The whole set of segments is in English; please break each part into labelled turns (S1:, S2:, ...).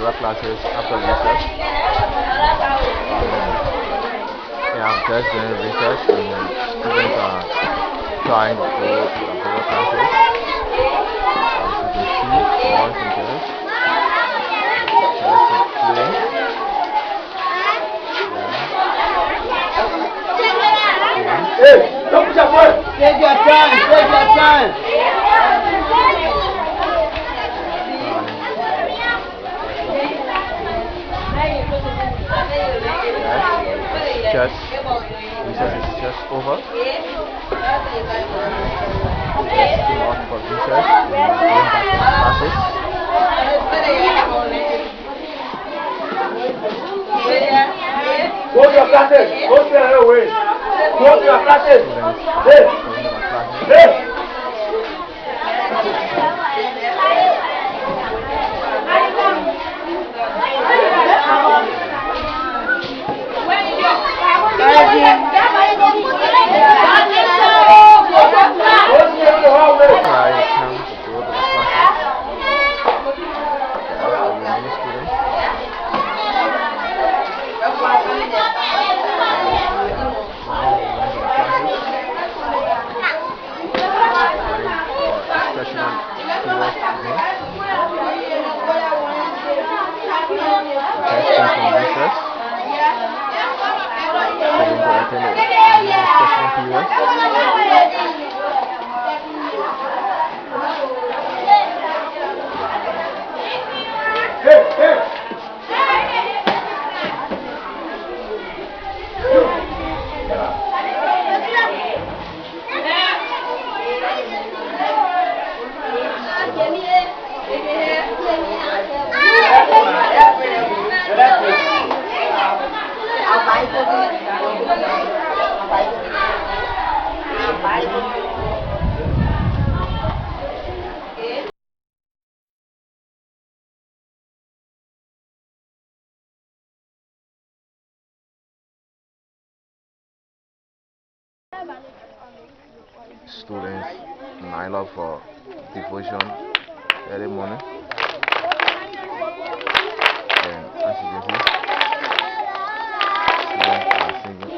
S1: regular classes after recess. Yeah, I'm just doing research and then students are trying to go to the regular classes. As you can see, boys and girls, just playing.
S2: Hey, don't push your foot. Take your time. Take your time.
S1: Just recess is just over. Still on for recess. Going back to classes.
S2: Go to your classes. Go to your way. Go to your classes. Hey. Hey.
S1: Students line up for devotion early morning. And as you can see, students are singing.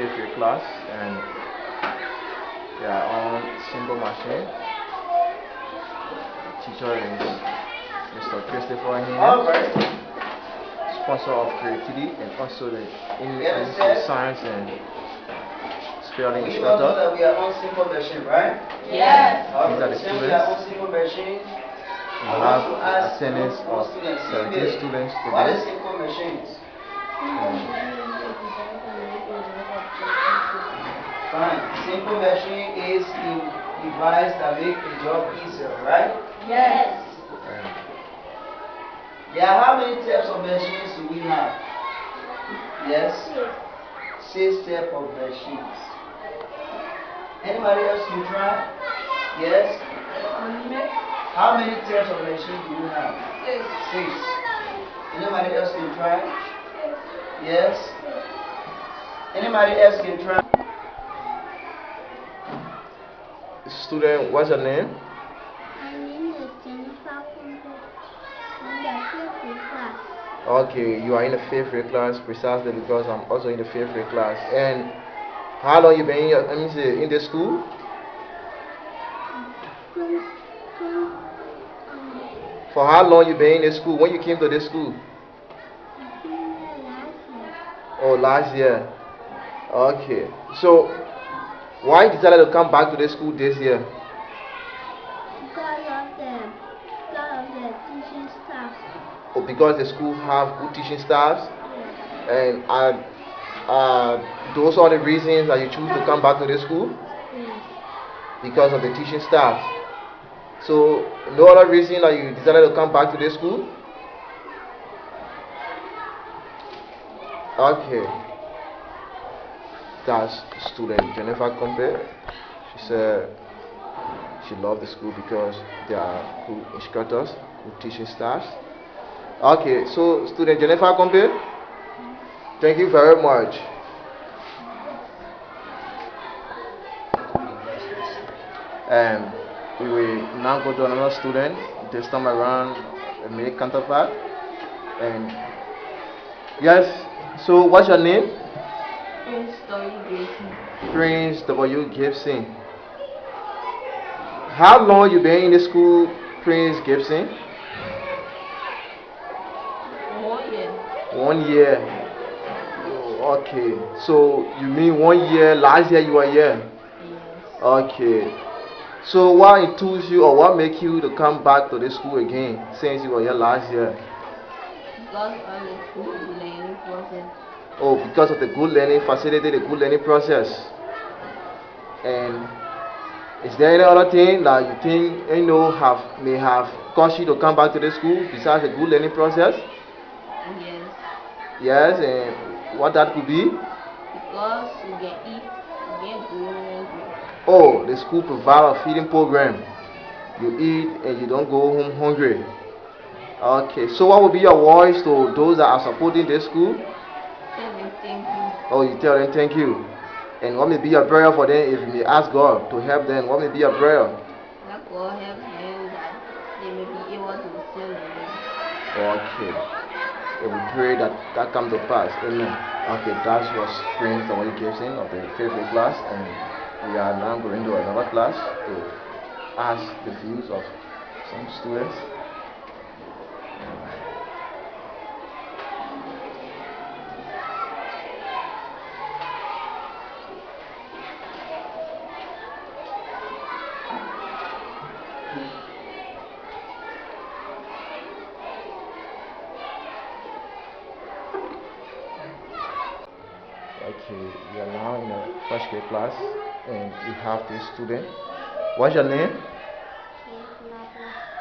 S1: fifth grade class, and they are on simple machine. Teacher is Mr. Christopher Hines, sponsor of creativity and also the English science and spelling
S2: You all know
S1: instructor.
S2: that we are on simple machine, right?
S3: Yes.
S1: These are the
S2: Since we are on
S1: students.
S2: simple machine,
S1: We
S2: I
S1: have
S2: want to ask
S1: attendance
S2: one
S1: of
S2: student,
S1: 17 students
S2: what is
S1: today.
S2: simple machines? Fine. Simple machine is the device that makes the job easier, right?
S3: Yes.
S1: And
S2: There are how many types of machines do we have? Yes? 6 types of machines. Anybody else can try? Yes? How many types of machines do you have? 6. Anybody else can try? Yes? Anybody else can try?
S1: student, what's your name?
S4: My name is Jennifer Kumbe. I'm the fifth grade class.
S1: Okay, you are in the fifth grade class precisely because I'm also in the fifth grade class. And how long you been in in the school?
S4: From,
S1: For how long you been in the school? When you came to this school?
S4: last year.
S1: Oh, last year. Okay. So why you decided to come back to the school this year?
S4: Because of the teaching staff.
S1: Oh, because the school have good teaching staffs,
S4: Yes.
S1: and those are the reasons that you choose to come back to the school
S4: Yes.
S1: because of the teaching staff. So no other reason that you decided to come back to the school? Okay. That's student Jennifer Combe. She said she loved the school because there are good instructors, good teaching staffs. Okay, so student Jennifer Combe, thank you very much. And we will now go to another student, this time around a male counterpart. And yes, so what's your name?
S3: Prince Story Grayson.
S1: Prince W. Gibson. How long you been in the school, Prince Gibson?
S3: 1 year.
S1: 1 year. Oh, okay. So you mean 1 year? Last year you were here.
S3: Yes.
S1: Okay. So what enthused you or what make you to come back to the school again since you were here last year?
S3: Because of the good learning process.
S1: Oh, because of the good learning facility, the good learning process. And is there any other thing that you think may have caused you to come back to the school besides the good learning process?
S3: Yes.
S1: Yes, and what that could be?
S3: Because you can eat, you get good hungry.
S1: Oh, the school provide a feeding program. You eat and you don't go home hungry. Okay, so what would be your voice to those that are supporting this school?
S3: Tell them thank you.
S1: Oh, you tell them thank you. And what may be your prayer for them if you may ask God to help them? What may be your prayer?
S3: That God help them that they may be able to sell the way.
S1: Okay. And we pray that that come to pass. Amen. Okay, that was Prince W. Gibson of the fifth grade class, and we are now going to another class to ask the views of some students. Okay, we are now in the first grade class, and we have this student. What's your name?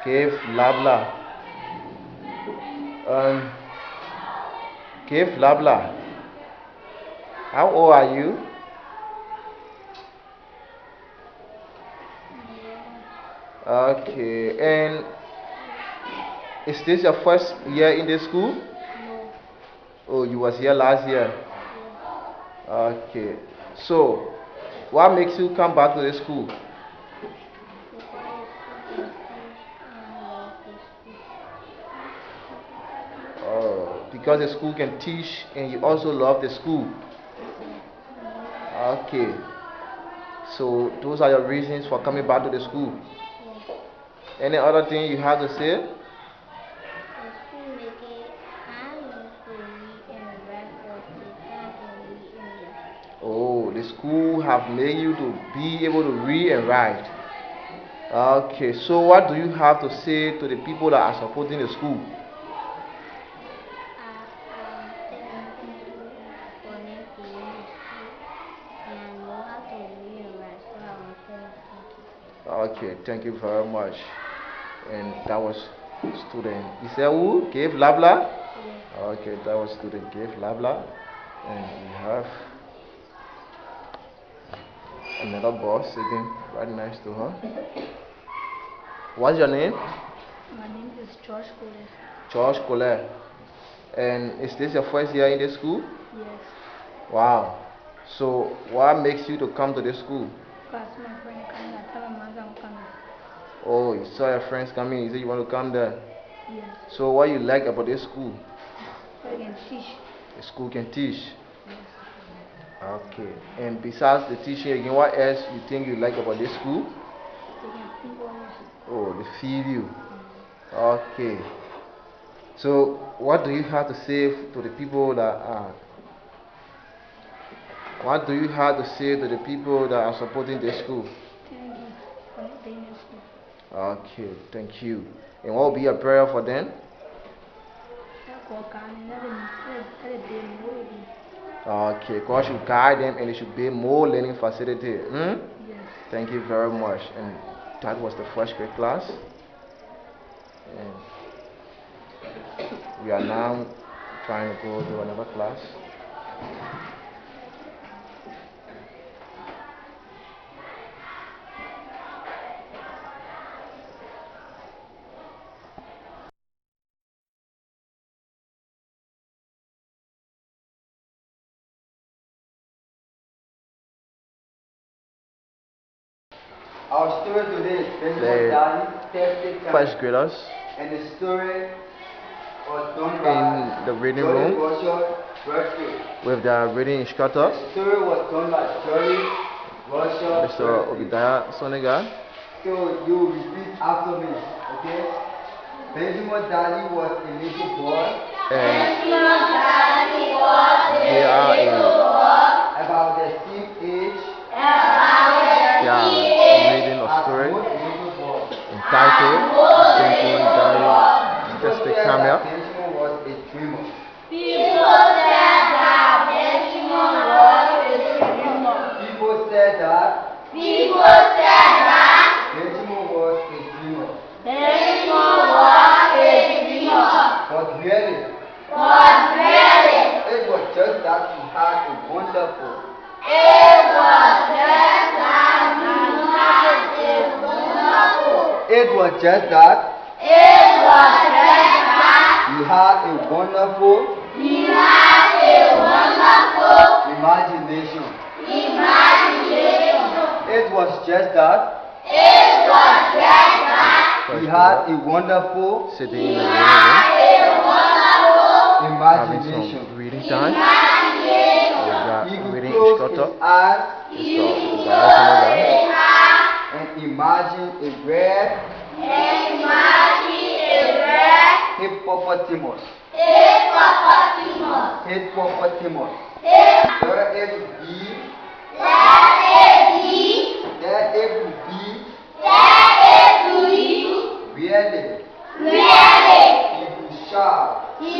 S1: Cave Labla. Um, Cave Labla. How old are you? Okay, and is this your first year in the school?
S4: No.
S1: Oh, you was here last year. Okay, so what makes you come back to the school? Oh, because the school can teach and you also love the school.
S2: Okay. So those are your reasons for coming back to the school.
S4: Yes.
S2: Any other thing you have to say?
S4: The school make it hard to read and write for teacher and read and write.
S2: Oh, the school have made you to be able to read and write. Okay, so what do you have to say to the people that are supporting the school?
S4: Thank you for them being in the school. And I know how to read and write, so I want to tell them thank you.
S2: Okay, thank you very much. And that was student. You said who? Gave Labla?
S4: Yes.
S2: Okay, that was student Gave Labla. And we have another boss sitting right next to her. What's your name?
S3: My name is George Goulet.
S2: George Colette. And is this your first year in the school?
S3: Yes.
S2: Wow. So what makes you to come to this school?
S3: Because my friend coming, I tell my mother I'm coming.
S2: Oh, you saw your friends coming, you said you want to come there.
S3: Yes.
S2: So what you like about this school?
S3: I can teach.
S2: The school can teach.
S3: Yes.
S2: Okay. And besides the teaching again, what else you think you like about this school?
S3: They can feed us.
S2: Oh, they feed you. Okay. So what do you have to say to the people that are what do you have to say to the people that are supporting the school?
S3: Thank you for being in school.
S2: Okay, thank you. And what will be a prayer for them?
S3: That God can let it be more.
S2: Okay, God should guide them and they should be more learning facility.
S3: Yes.
S2: Thank you very much. And that was the first grade class. And we are now trying to go to another class. Our story today is the first graders and the story was done
S1: in the reading room with their reading instructor,
S2: The story was done by Jolly Russia.
S1: Mr. Obadiah Soniga.
S2: So you repeat after me, okay? Benjamin Daddy was a little boy.
S1: And they are
S2: About the same age
S1: they are reading a
S2: as
S1: story
S2: most little boys.
S1: entitled Benjamin Daddy Just a Camel.
S2: Benjamin was a dreamer. People said that Benjamin was a dreamer. But really, it was just that he had a wonderful. It was just that he had a wonderful imagination. It was just that he had a wonderful
S1: Sitting in the reading room, having
S2: imagination.
S1: some reading time with
S2: He
S1: their
S2: could
S1: reading
S2: close
S1: instructor,
S2: his eyes
S1: Mr. Obadiah Soniga.
S2: and imagine a red hippopotamus. Hippopotamus. Letter A to B. Letter A to B. Really. He could shout. He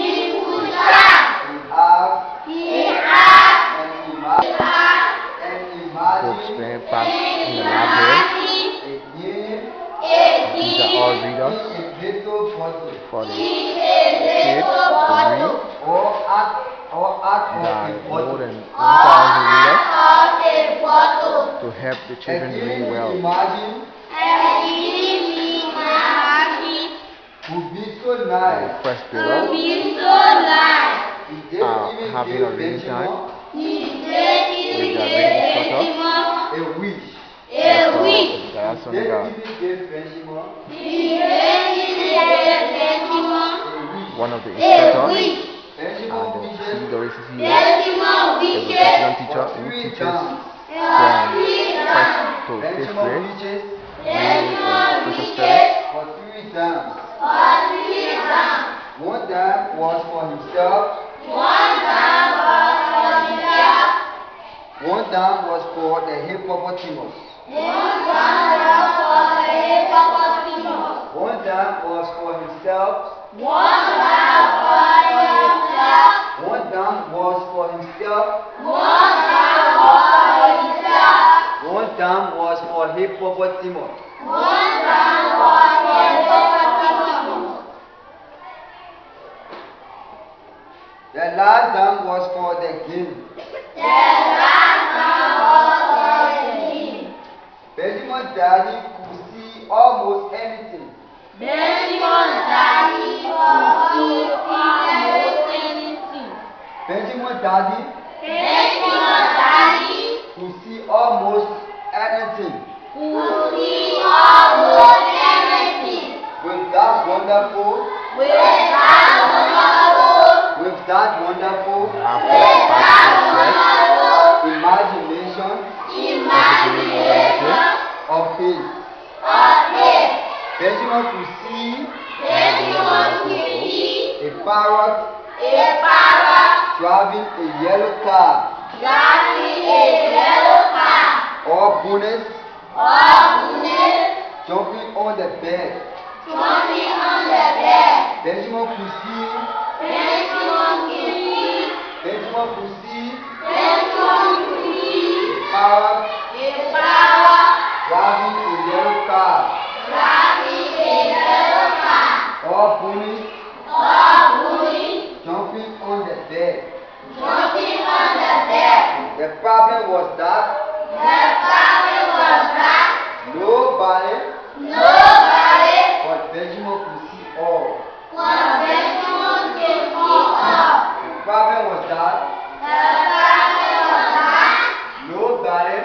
S2: has and
S1: Books
S2: imagine
S1: being packed in the library.
S2: again
S1: These are all readers
S2: a little bottle.
S1: for the kids to read.
S2: Or act
S1: There are
S2: of a
S1: more
S2: bottle.
S1: than 1,000 readers to help the children read well.
S2: Imagine would be so
S1: The
S2: nice.
S1: first graders
S2: He didn't
S1: are
S2: even
S1: having
S2: give
S1: a reading
S2: Benjamin
S1: time with their reading instructor,
S2: a wish.
S1: Mr. Obadiah
S2: They
S1: Soniga.
S2: didn't even give Benjamin
S1: One of the instructors
S2: Benjamin
S1: and the
S2: wishes
S1: CWCCA,
S2: was
S1: education teacher who
S2: three
S1: teaches
S2: dance.
S1: from first to fifth
S2: Benjamin
S1: grade.
S2: preaches
S1: Social studies.
S2: for 3 times. One time was for himself. One time was for the hippopotamus. One time was for himself. One time was for himself. One time was for hippopotamus. The last time was for the guinea. Benjamin's daddy could see almost anything. Benjamin's daddy could see almost anything. With that wonderful imagination of his. Benjamin could see a parrot driving a yellow car, or bunnies jumping on the bed. Benjamin could see a parrot driving a yellow car, or bunnies jumping on the bed. The problem was that nobody but Benjamin could see all. The problem was that nobody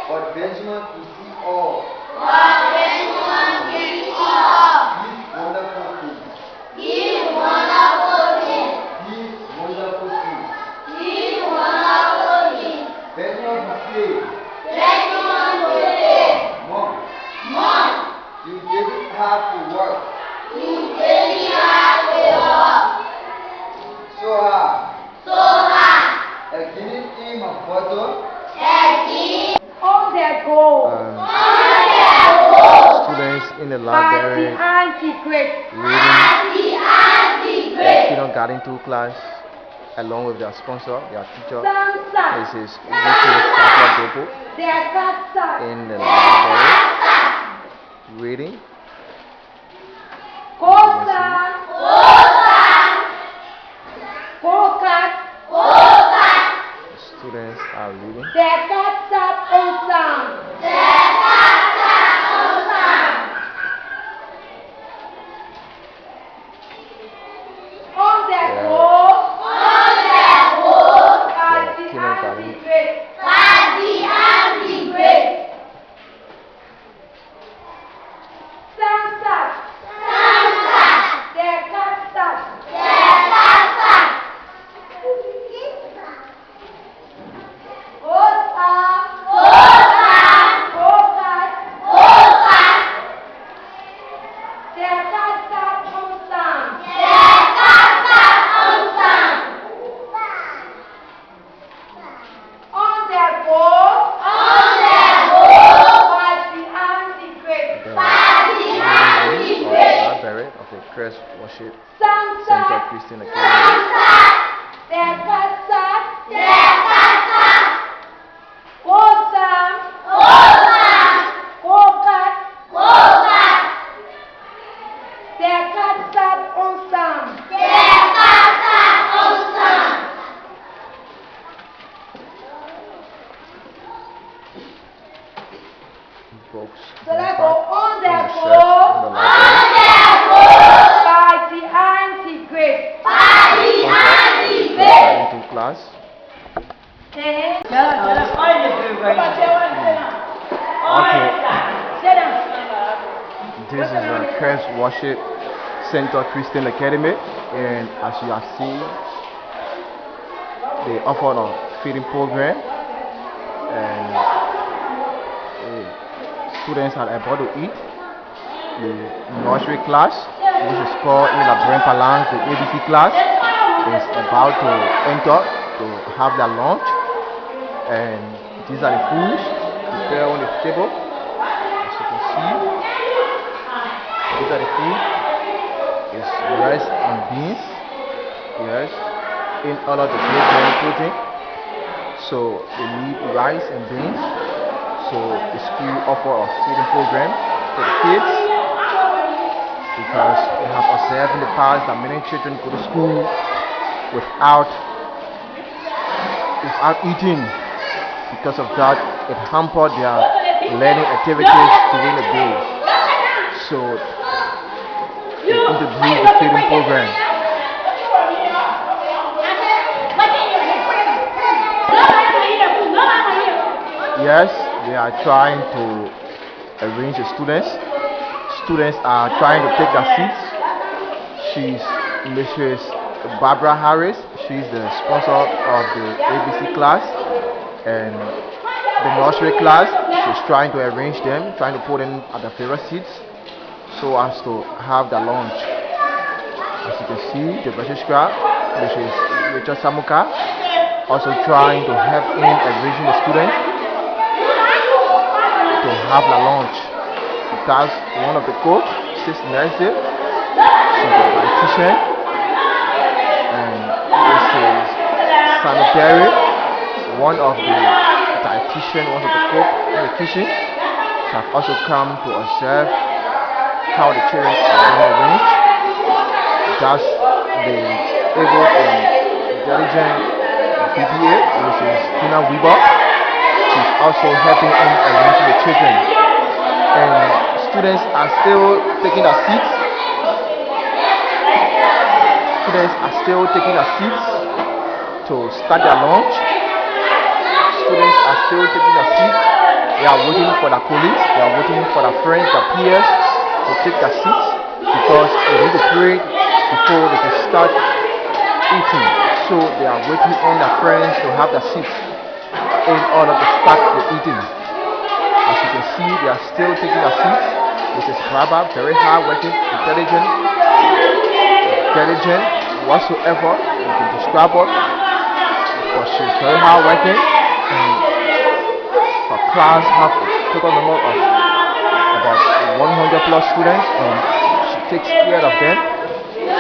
S2: but Benjamin could see all. These wonderful things. Benjamin could say, Mom, you didn't have to work so hard. A guinea in my bottle.
S1: Students in the library reading the kindergarten 2 class along with their sponsor, their teacher, Mrs. Dopo, in the library reading. The students are reading. Christ Worship Center Christian Academy. Books
S5: So let's go
S1: on
S5: on
S1: the
S5: their
S1: shelf
S5: book.
S1: in the library.
S5: By the anti-grace.
S1: Into class. Okay. This is the Christ Worship Center Christian Academy, and as you have seen, they offer a feeding program and students are about to eat. The nursery class, which is called in la Brent the ABC class, is about to enter to have their lunch, and these are the foods prepared on the table. As you can see, these are the food. It's rice and beans, yes, in order to give them protein. So they need rice and beans. So the school offer a feeding program for the kids, because we have observed in the past that many children go to school without eating. Because of that, it hampered their learning activities during the day. So they introduced the feeding program. Yes, they are trying to arrange the students. Students are trying to take their seats. She's Mrs. Barbara Harris. She's the sponsor of the ABC class, and the nursery class. She's trying to arrange them, trying to put them at their favorite seats so as to have their lunch. As you can see, the registrar, Mrs. Rachel Samuka, also trying to help in arranging the students to have their lunch. Because one of the cooks, Sis Nancy, she's a dietitian, and this is sanitary, one of the dietitian, one of the cook in the kitchen, have also come to observe how the children are being arranged. Thus, the able and intelligent BBA, Mrs. Tina Weber, she's also helping in arranging the children. And students are still taking their seats. Students are still taking their seats to start their lunch. Students are still taking their seats. They are waiting for their colleagues. They are waiting for their friends, their peers to take their seats, because they need to pray before they can start eating. So they are waiting on their friends to have their seats in order to start the eating. As you can see, they are still taking their seats. This is Barbara, very hard working, intelligent whatsoever you can describe her. But she's very hard working, and her class have a total number of about 100 plus students, and she takes care of them.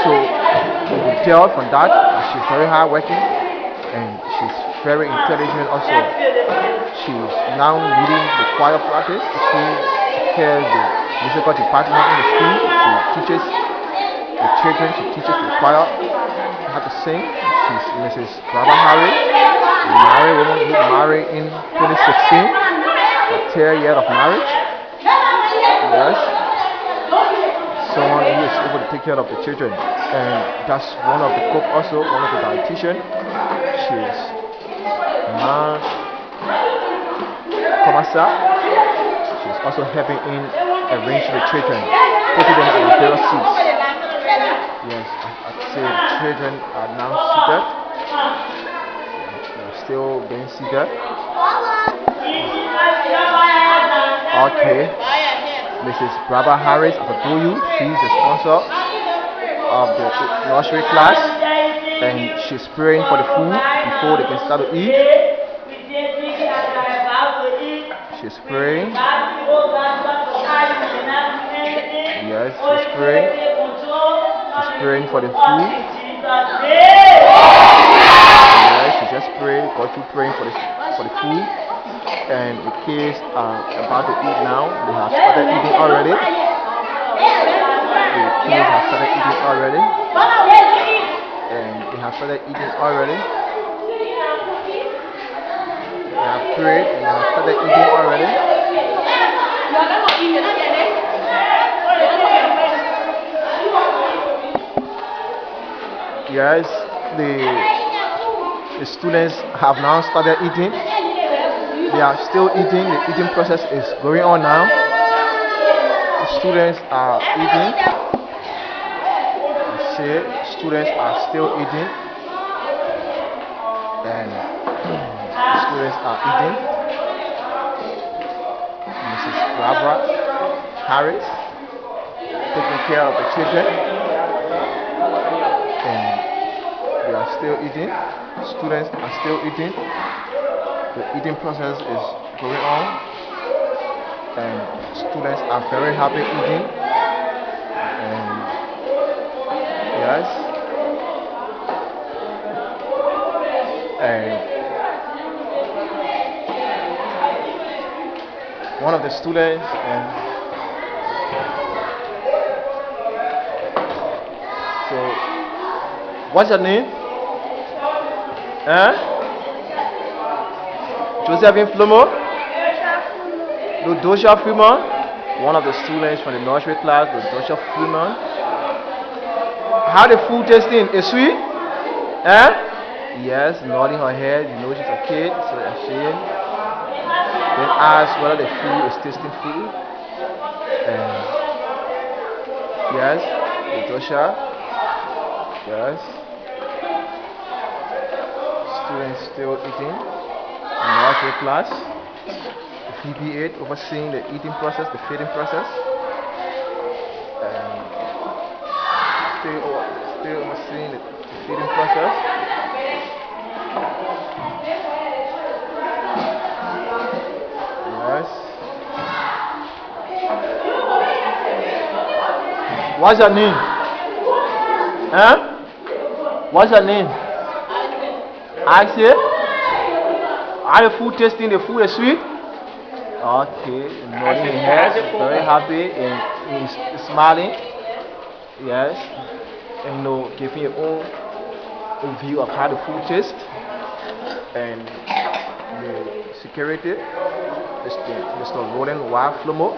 S1: So you can tell from that she's very hard working, and she's very intelligent also. She's now leading the choir practice. She heads the musical department in the school. She teaches the children, she teaches the choir how to sing. She's Mrs. Barbara Harris, a married woman who married in 2016, her 3rd year of marriage. Yes, someone who is able to take care of the children, and that's one of the cook also, one of the dietitian. She's Komasa. She's also helping in arranging the children, putting them at their seats. Yes, I'd say the children are now seated. They're still being seated. Okay. Mrs. Barbara Harris, as I told you, she's the sponsor of the nursery class, and she's praying for the food before they can start to eat. She's praying. Yes, she's praying. She's praying for the food. Yes, she just prayed. God, you praying for the food. And the kids are about to eat now. They have started eating already. The kids have started eating already. And they have started eating already. They have prayed and they have started eating already. Yes, the students have now started eating. They are still eating. The eating process is going on now. The students are eating. Students are still eating. And the students are eating. Barbara Harris, taking care of the children, and they are still eating. Students are still eating. The eating process is going on, and students are very happy eating. And yes, and one of the students and so what's your name? Josephine Flumo? Ludosha Freeman? One of the students from the nursery class, Ludosha Freeman. How the food tasting? Is sweet? Yes, nodding her head, you know she's a kid, so ashamed. Then ask whether the food is tasting food. And yes, Ludosha. Yes. Students still eating in nursery class. The VP8 overseeing the eating process, the feeding process. And still overseeing the feeding process. Yes. What's your name? What's your name? Axel? Are the food tasting? The food is sweet? Okay, nodding his head, very happy and he's smiling. Yes, and giving your own view of how the food tastes. And the security, Mr. Roland Y. Flomo,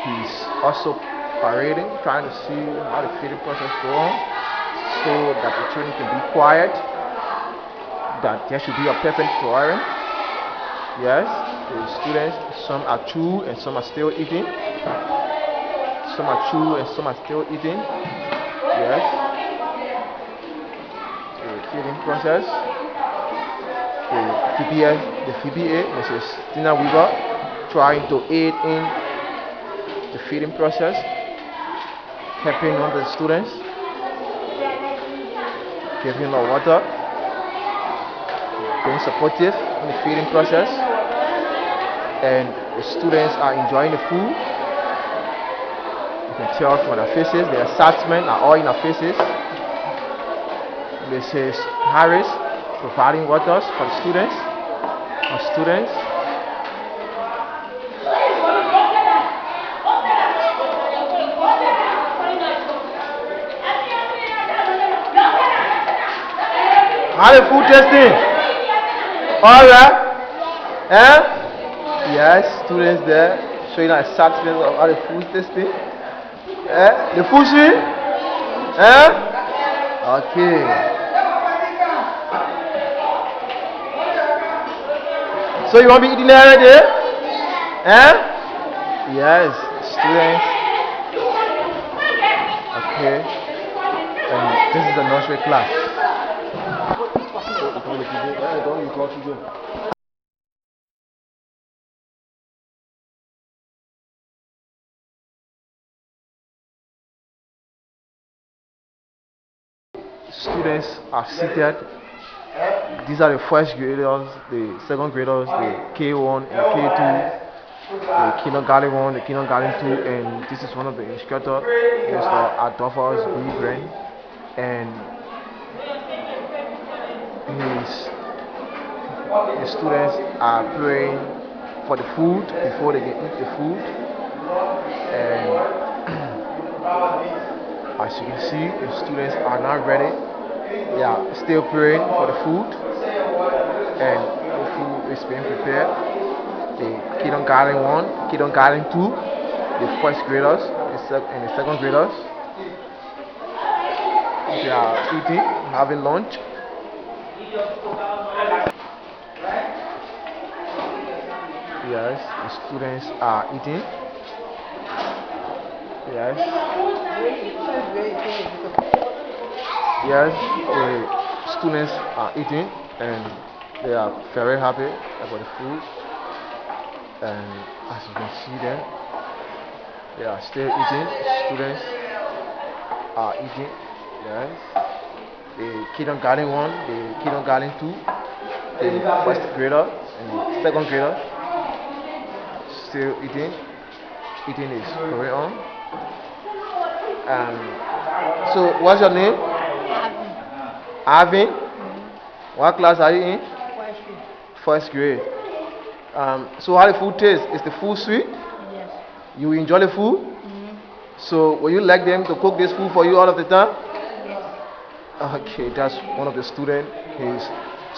S1: he's also parading, trying to see how the feeding process goes on, so that the children can be quiet. That there should be a perfect environment. Yes, the students, some are chewed and some are still eating. Some are chewed and some are still eating. Yes, the feeding process. The VBA, Mrs. Tina Weaver, trying to aid in the feeding process, helping one of the students, giving her water, being supportive in the feeding process, and the students are enjoying the food. You can tell from their faces, the excitement are all in their faces. Mrs. Harris providing waters for the students. How the food tasting? Alright. Yes, students there showing us excitement of how the food tasting. The food sweet? Okay. So you want to be eating there already? Yes, students. Okay. And this is the nursery class. Students are seated. These are the first graders, the second graders, the K1 and K2, the kindergarten 1, the kindergarten 2, and this is one of the instructors, Mr. Adolphus B. Grant, and the students are praying for the food before they can eat the food. And as you can see, the students are now ready. They are still praying for the food, and the food is being prepared. The kindergarten 1, kindergarten 2, the first graders and the second graders, they are eating, having lunch. Yes, the students are eating. Yes. Yes, the students are eating and they are very happy about the food. And as you can see them, they are still eating. Students are eating. Yes. The kindergarten 1, the kindergarten 2, the first grader and the second grader still eating. Eating is going on. So what's your name? Arvin. What class are you in? First grade. So how the food tastes? Is the food sweet?
S3: Yes.
S1: You enjoy the food?
S3: Mm-hmm.
S1: So will you like them to cook this food for you all of the time?
S3: Yes.
S1: Okay, that's one of the student. He's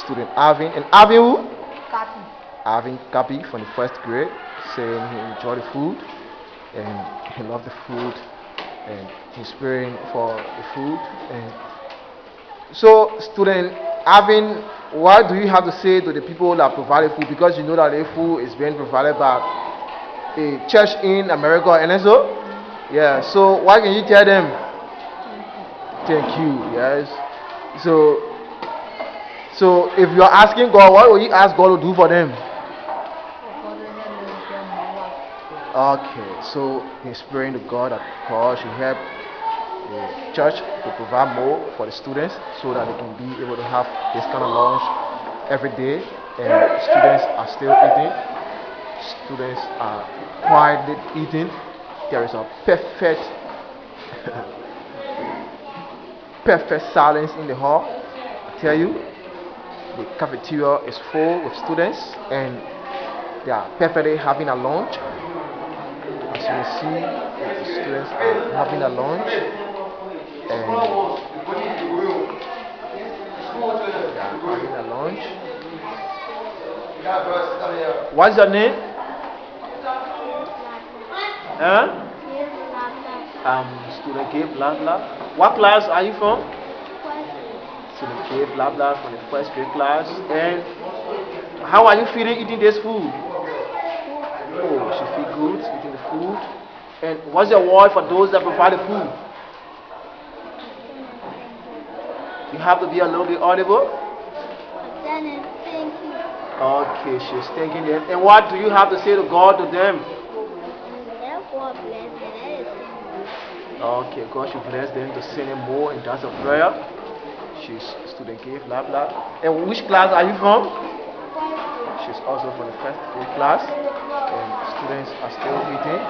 S1: student Arvin. And Arvin who?
S3: Copy.
S1: Arvin Kapi from the first grade, saying he enjoyed the food and he loved the food and he's praying for the food. And so student Arvin, what do you have to say to the people that provide food? Because you know that the food is being provided by a church in America and so? Yeah, so what can you tell them? Thank you, yes. So if you are asking God, what will you ask God to do for them? Okay, so he's praying to God that God should help the church to provide more for the students so that they can be able to have this kind of lunch every day. And students are still eating. Students are quietly eating. There is a perfect perfect silence in the hall. I tell you, the cafeteria is full with students and they are perfectly having a lunch. As you can see, the students are having a lunch and they are having a lunch. What's your name? Huh? Student K, blah blah. What class are you from? Student K, blah blah, from the first grade class. And how are you feeling eating this food? Oh, she feel good eating the food. And what's your word for those that provide the food? You have to be a little bit audible.
S4: Thank you.
S1: Okay, she's thanking them. And what do you have to say to God to them?
S4: Therefore, bless them.
S1: Okay, God should bless them to send them more, and that's a prayer. She's student K, blah blah. And which class are you from? She's also from the first grade class. And students are still eating.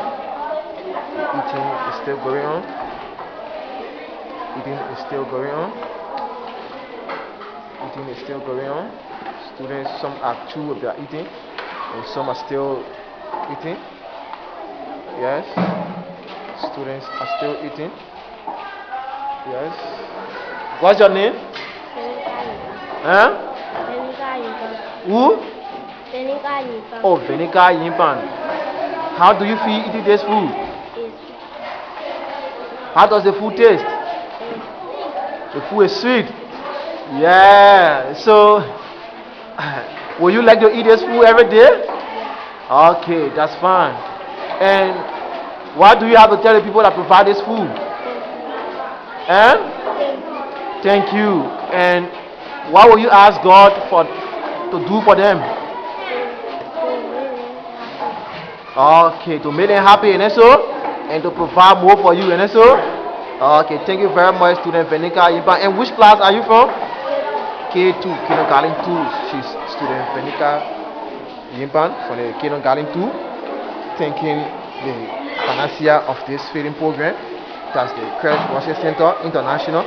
S1: The eating is still going on. Eating is still going on. Eating is still going on. Students, some are through with their eating, and some are still eating. Yes. Students are still eating. Yes. What's your name? Huh? Who? Oh, Venika Yimpan. How do you feel eating this food? How does the food taste? The food is sweet. Yeah. So, will you like to eat this food every day? Okay, that's fine. And what do you have to tell the people that provide this food? Thank you. And what will you ask God to do for them? Okay, to make them happy and so, and to provide more for you and so. Okay, thank you very much, student Venika Yimpan. And which class are you from? K2, kindergarten 2. She's student Venika Yimpan from the kindergarten 2. Thanking the financier of this feeding program. That's the Crash Washing Center International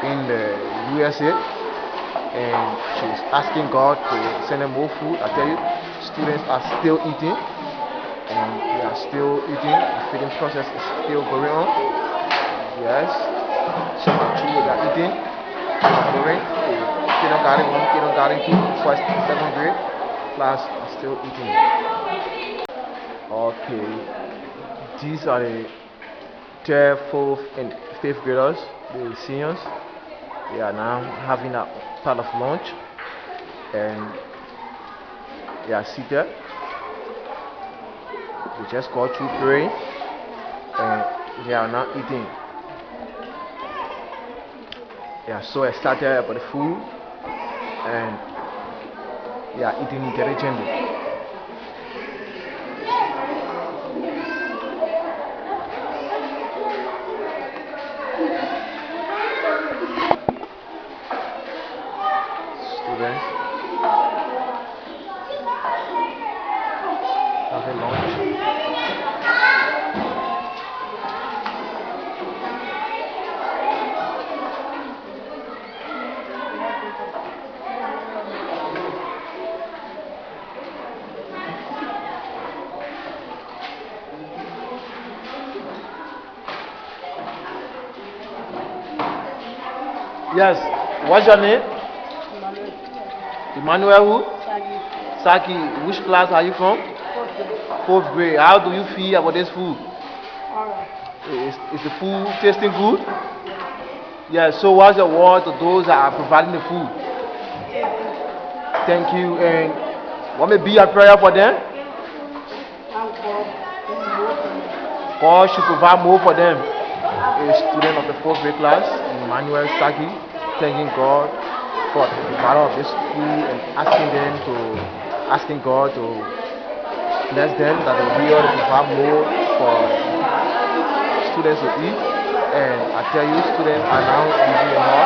S1: in the USA. And she's asking God to send them more food. I tell you, students are still eating. And they are still eating. The feeding process is still going on. Yes. Some are through with their eating. Some are going. Kindergarten 1, kindergarten 2, first and second grade class are still eating. Okay. These are the 3rd, 4th, and 5th graders, the seniors. They are now having a part of lunch. And they are seated. They just got through praying and they are now eating. They are so excited about the food and they are eating intelligently. Yes. What's your name? Emmanuel who? Saki. Which class are you from? Fourth grade. How do you feel about this food? Is the food tasting good? Yeah, so what's your word to those that are providing the food? Thank you. And what may be your prayer for them? God should provide more for them. A student of the fourth grade class, Emmanuel Saki, thanking God for the value of this food and asking God to bless them, that they will be able to provide more for students to eat. And I tell you, students are now using a lot.